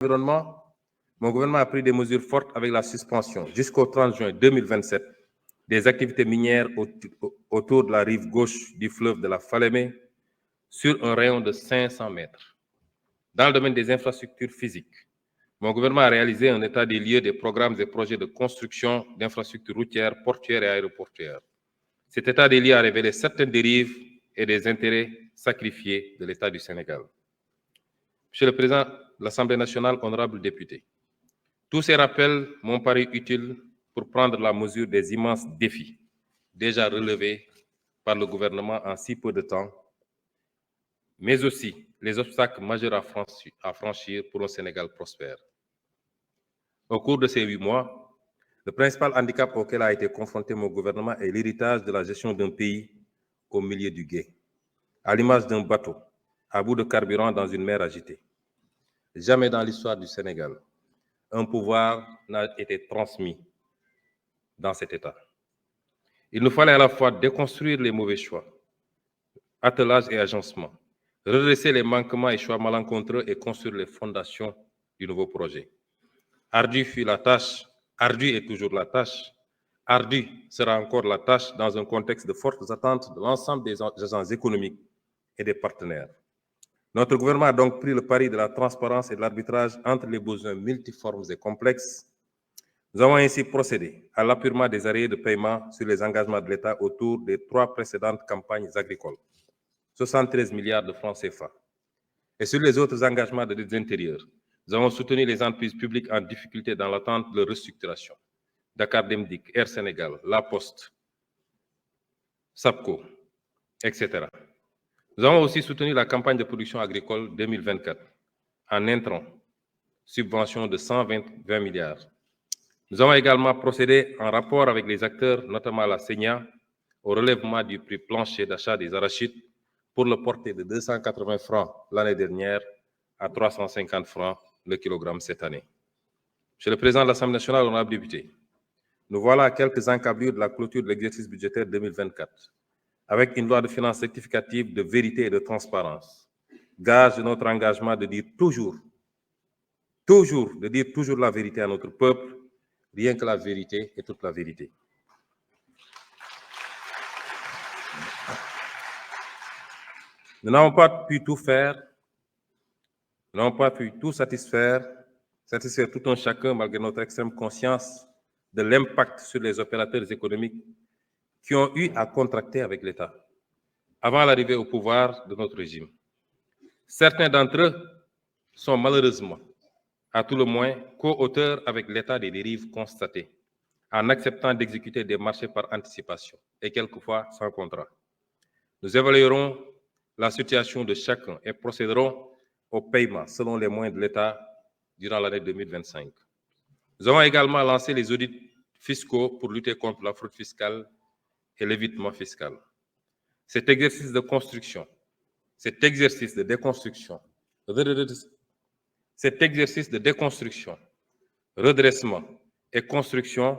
L'environnement, mon gouvernement a pris des mesures fortes avec la suspension jusqu'au 30 juin 2027 des activités minières autour de la rive gauche du fleuve de la Falémé sur un rayon de 500 mètres. Dans le domaine des infrastructures physiques, mon gouvernement a réalisé un état des lieux des programmes et projets de construction d'infrastructures routières, portuaires et aéroportuaires. Cet état des lieux a révélé certaines dérives et des intérêts sacrifiés de l'État du Sénégal. Monsieur le Président de l'Assemblée nationale, honorables députés, tous ces rappels m'ont paru utiles pour prendre la mesure des immenses défis déjà relevés par le gouvernement en si peu de temps, mais aussi les obstacles majeurs à franchir pour un Sénégal prospère. Au cours de ces 8 mois, le principal handicap auquel a été confronté mon gouvernement est l'héritage de la gestion d'un pays au milieu du gué, à l'image d'un bateau à bout de carburant dans une mer agitée. Jamais dans l'histoire du Sénégal, un pouvoir n'a été transmis dans cet état. Il nous fallait à la fois déconstruire les mauvais choix, attelage et agencement, redresser les manquements et choix malencontreux et construire les fondations du nouveau projet. Ardue fut la tâche, ardue est toujours la tâche, ardue sera encore la tâche dans un contexte de fortes attentes de l'ensemble des agents économiques et des partenaires. Notre gouvernement a donc pris le pari de la transparence et de l'arbitrage entre les besoins multiformes et complexes. Nous avons ainsi procédé à l'appurement des arrêts de paiement sur les engagements de l'État autour des 3 précédentes campagnes agricoles, 73 milliards de francs CFA. Et sur les autres engagements de l'aide intérieure, nous avons soutenu les entreprises publiques en difficulté dans l'attente de restructuration. Dakar Demdik, Air Sénégal, La Poste, SAPCO, etc. Nous avons aussi soutenu la campagne de production agricole 2024 en intrant subvention de 120 milliards. Nous avons également procédé en rapport avec les acteurs, notamment la SENIA, au relèvement du prix plancher d'achat des arachides pour le porter de 280 francs l'année dernière à 350 francs le kilogramme cette année. Monsieur le Président de l'Assemblée nationale, honorable député, nous voilà à quelques encablures de la clôture de l'exercice budgétaire 2024, avec une loi de finances rectificative de vérité et de transparence, gage de notre engagement de dire toujours la vérité à notre peuple, rien que la vérité et toute la vérité. Nous n'avons pas pu tout faire, nous n'avons pas pu tout satisfaire tout un chacun malgré notre extrême conscience de l'impact sur les opérateurs économiques qui ont eu à contracter avec l'État avant l'arrivée au pouvoir de notre régime. Certains d'entre eux sont malheureusement, à tout le moins, co-auteurs avec l'État des dérives constatées, en acceptant d'exécuter des marchés par anticipation et quelquefois sans contrat. Nous évaluerons la situation de chacun et procéderons au paiement selon les moyens de l'État durant l'année 2025. Nous avons également lancé les audits fiscaux pour lutter contre la fraude fiscale et l'évitement fiscal. Cet exercice de construction, cet exercice de déconstruction, redressement et construction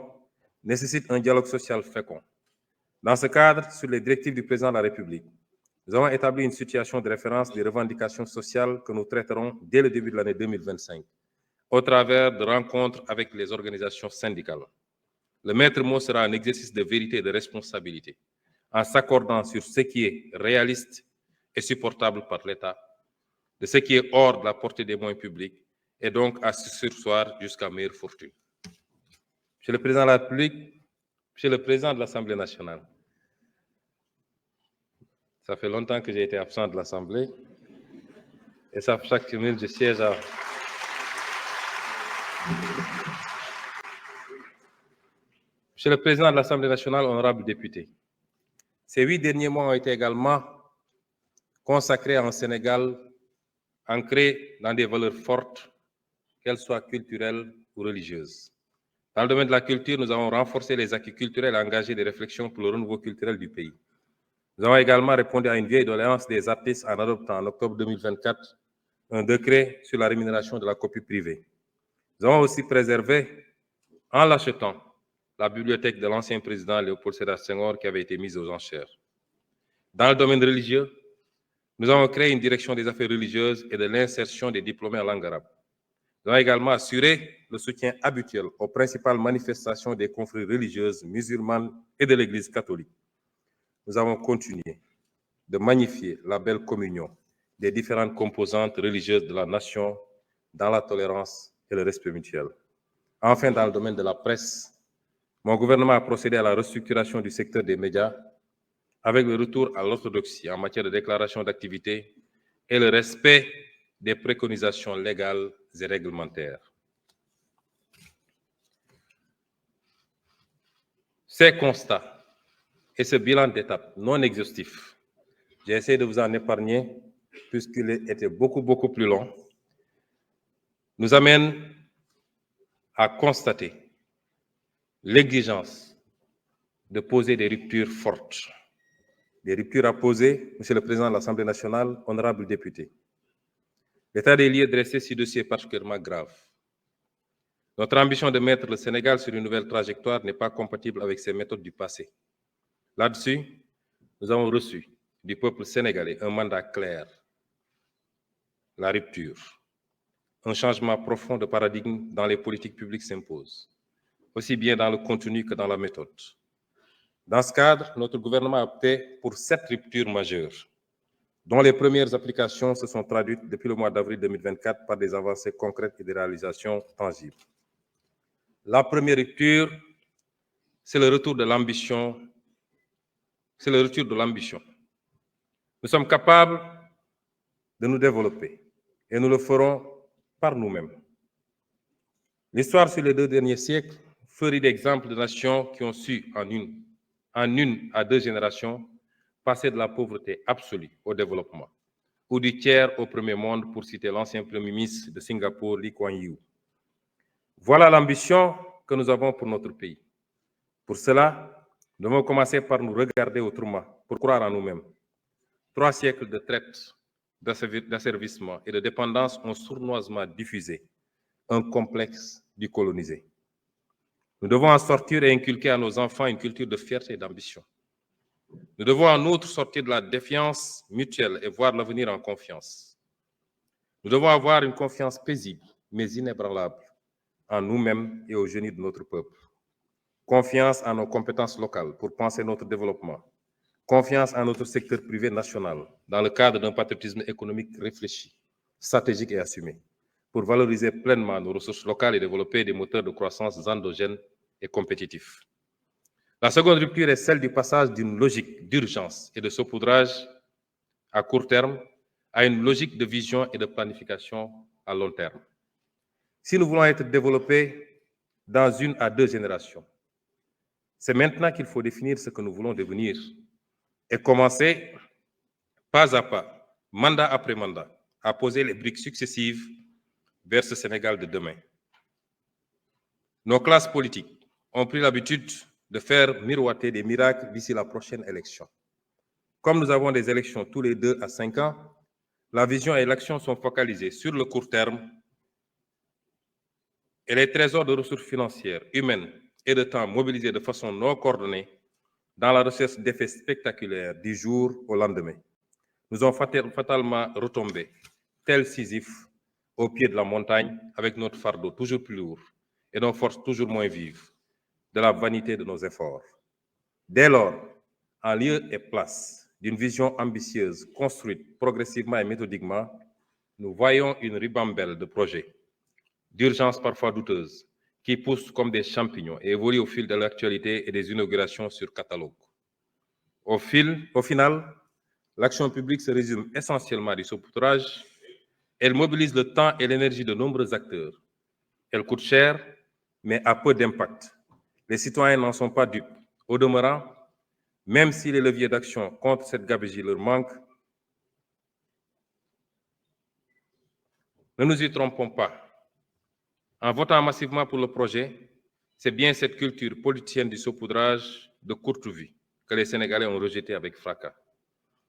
nécessite un dialogue social fécond. Dans ce cadre, sur les directives du président de la République, nous avons établi une situation de référence des revendications sociales que nous traiterons dès le début de l'année 2025, au travers de rencontres avec les organisations syndicales. Le maître mot sera un exercice de vérité et de responsabilité, en s'accordant sur ce qui est réaliste et supportable par l'État, de ce qui est hors de la portée des moyens publics, et donc à se surseoir jusqu'à meilleure fortune. Monsieur le Président de la République, Monsieur le Président de l'Assemblée nationale, ça fait longtemps que j'ai été absent de l'Assemblée, et ça, chaque minute, je siège à... Monsieur le Président de l'Assemblée nationale, honorables députés, ces 8 derniers mois ont été également consacrés à un Sénégal ancré dans des valeurs fortes, qu'elles soient culturelles ou religieuses. Dans le domaine de la culture, nous avons renforcé les acquis culturels et engagé des réflexions pour le renouveau culturel du pays. Nous avons également répondu à une vieille doléance des artistes en adoptant en octobre 2024 un décret sur la rémunération de la copie privée. Nous avons aussi préservé, en l'achetant, la bibliothèque de l'ancien président Léopold Sédar Senghor qui avait été mise aux enchères. Dans le domaine religieux, nous avons créé une direction des affaires religieuses et de l'insertion des diplômés en langue arabe. Nous avons également assuré le soutien habituel aux principales manifestations des confréries religieuses musulmanes et de l'Église catholique. Nous avons continué de magnifier la belle communion des différentes composantes religieuses de la nation dans la tolérance et le respect mutuel. Enfin, dans le domaine de la presse, mon gouvernement a procédé à la restructuration du secteur des médias avec le retour à l'orthodoxie en matière de déclaration d'activité et le respect des préconisations légales et réglementaires. Ces constats et ce bilan d'étape non exhaustif, j'ai essayé de vous en épargner puisqu'il était beaucoup plus long, nous amènent à constater l'exigence de poser des ruptures fortes. Des ruptures à poser, Monsieur le Président de l'Assemblée nationale, honorables députés. L'état des lieux dressé sur ce dossier est particulièrement grave. Notre ambition de mettre le Sénégal sur une nouvelle trajectoire n'est pas compatible avec ces méthodes du passé. Là-dessus, nous avons reçu du peuple sénégalais un mandat clair, la rupture. Un changement profond de paradigme dans les politiques publiques s'impose, aussi bien dans le contenu que dans la méthode. Dans ce cadre, notre gouvernement a opté pour 7 ruptures majeures, dont les premières applications se sont traduites depuis le mois d'avril 2024 par des avancées concrètes et des réalisations tangibles. La première rupture, c'est le retour de l'ambition. C'est le retour de l'ambition. Nous sommes capables de nous développer et nous le ferons par nous-mêmes. L'histoire sur les 2 derniers siècles ferait d'exemples de nations qui ont su, en une à 2 générations, passer de la pauvreté absolue au développement, ou du tiers au premier monde, pour citer l'ancien Premier ministre de Singapour, Lee Kuan Yew. Voilà l'ambition que nous avons pour notre pays. Pour cela, nous devons commencer par nous regarder autrement, pour croire en nous-mêmes. 3 siècles de traite, d'asservissement et de dépendance ont sournoisement diffusé un complexe du colonisé. Nous devons en sortir et inculquer à nos enfants une culture de fierté et d'ambition. Nous devons en outre sortir de la défiance mutuelle et voir l'avenir en confiance. Nous devons avoir une confiance paisible, mais inébranlable, en nous-mêmes et au génie de notre peuple. Confiance en nos compétences locales pour penser notre développement. Confiance en notre secteur privé national, dans le cadre d'un patriotisme économique réfléchi, stratégique et assumé, pour valoriser pleinement nos ressources locales et développer des moteurs de croissance endogènes et compétitifs. La seconde rupture est celle du passage d'une logique d'urgence et de saupoudrage à court terme à une logique de vision et de planification à long terme. Si nous voulons être développés dans 1 à 2 générations, c'est maintenant qu'il faut définir ce que nous voulons devenir et commencer pas à pas, mandat après mandat, à poser les briques successives vers ce Sénégal de demain. Nos classes politiques ont pris l'habitude de faire miroiter des miracles d'ici la prochaine élection. Comme nous avons des élections tous les 2 à 5 ans, la vision et l'action sont focalisées sur le court terme et les trésors de ressources financières, humaines et de temps mobilisés de façon non coordonnée dans la recherche d'effets spectaculaires du jour au lendemain, nous ont fatalement retombé, tel Sisyphe, au pied de la montagne, avec notre fardeau toujours plus lourd et nos forces toujours moins vives, de la vanité de nos efforts. Dès lors, en lieu et place d'une vision ambitieuse, construite progressivement et méthodiquement, nous voyons une ribambelle de projets, d'urgences parfois douteuses, qui poussent comme des champignons et évoluent au fil de l'actualité et des inaugurations sur catalogue. Au final, l'action publique se résume essentiellement à du saupoudrage. Elle mobilise le temps et l'énergie de nombreux acteurs. Elle coûte cher, mais a peu d'impact. Les citoyens n'en sont pas dupes. Au demeurant, même si les leviers d'action contre cette gabegie leur manquent, ne nous y trompons pas. En votant massivement pour le projet, c'est bien cette culture politicienne du saupoudrage de courte vue que les Sénégalais ont rejetée avec fracas.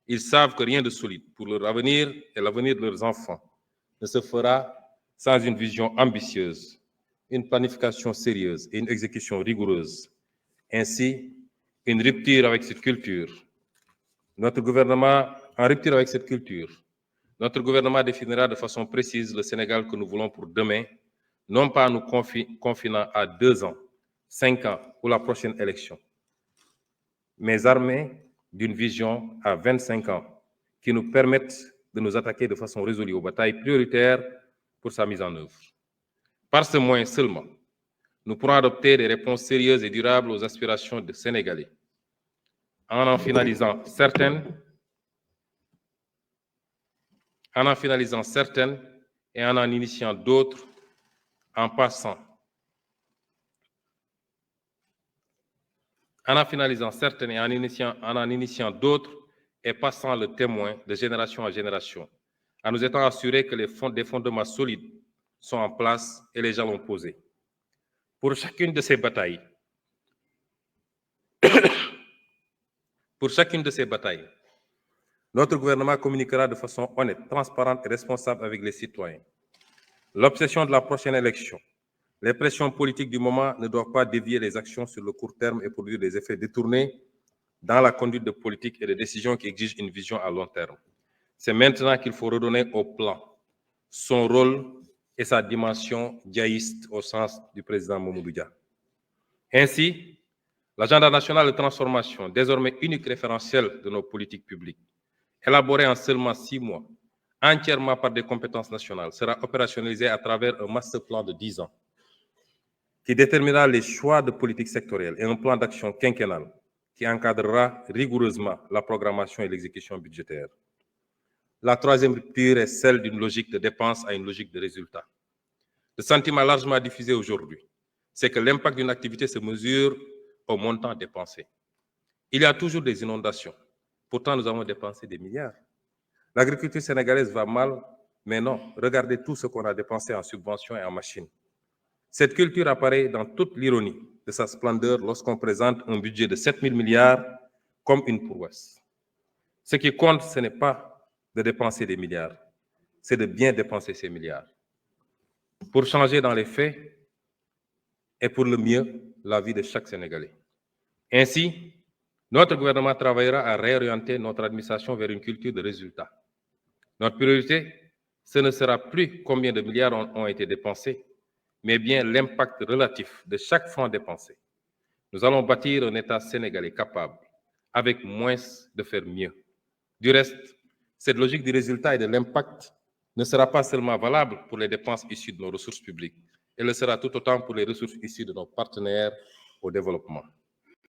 Ils savent que rien de solide pour leur avenir et l'avenir de leurs enfants ne se fera sans une vision ambitieuse, une planification sérieuse et une exécution rigoureuse. Ainsi, une rupture avec cette culture. Notre gouvernement, en rupture avec cette culture, notre gouvernement définira de façon précise le Sénégal que nous voulons pour demain non pas nous confinant à 2 ans, 5 ans ou la prochaine élection, mais armés d'une vision à 25 ans qui nous permette de nous attaquer de façon résolue aux batailles prioritaires pour sa mise en œuvre. Par ce moyen seulement, nous pourrons adopter des réponses sérieuses et durables aux aspirations des Sénégalais, en finalisant certaines et en initiant d'autres, en initiant d'autres et passant le témoin de génération en génération, en nous étant assurés que des fondements solides sont en place et les jalons posés. Pour chacune de ces batailles, notre gouvernement communiquera de façon honnête, transparente et responsable avec les citoyens. L'obsession de la prochaine élection, les pressions politiques du moment ne doivent pas dévier les actions sur le court terme et produire des effets détournés dans la conduite de politique et de décisions qui exigent une vision à long terme. C'est maintenant qu'il faut redonner au plan son rôle et sa dimension diaïste au sens du président Mamadou Dia. Ainsi, l'agenda national de transformation, désormais unique référentiel de nos politiques publiques, élaboré en seulement 6 mois, entièrement par des compétences nationales, sera opérationnalisé à travers un master plan de 10 ans qui déterminera les choix de politique sectorielle et un plan d'action quinquennal qui encadrera rigoureusement la programmation et l'exécution budgétaire. La troisième rupture est celle d'une logique de dépense à une logique de résultat. Le sentiment largement diffusé aujourd'hui, c'est que l'impact d'une activité se mesure au montant dépensé. Il y a toujours des inondations. Pourtant, nous avons dépensé des milliards. L'agriculture sénégalaise va mal, mais non. Regardez tout ce qu'on a dépensé en subventions et en machines. Cette culture apparaît dans toute l'ironie de sa splendeur lorsqu'on présente un budget de 7 000 milliards comme une prouesse. Ce qui compte, ce n'est pas de dépenser des milliards, c'est de bien dépenser ces milliards pour changer dans les faits et pour le mieux la vie de chaque Sénégalais. Ainsi, notre gouvernement travaillera à réorienter notre administration vers une culture de résultats. Notre priorité, ce ne sera plus combien de milliards ont été dépensés, mais bien l'impact relatif de chaque franc dépensé. Nous allons bâtir un État sénégalais capable, avec moins, de faire mieux. Du reste, cette logique du résultat et de l'impact ne sera pas seulement valable pour les dépenses issues de nos ressources publiques, elle le sera tout autant pour les ressources issues de nos partenaires au développement.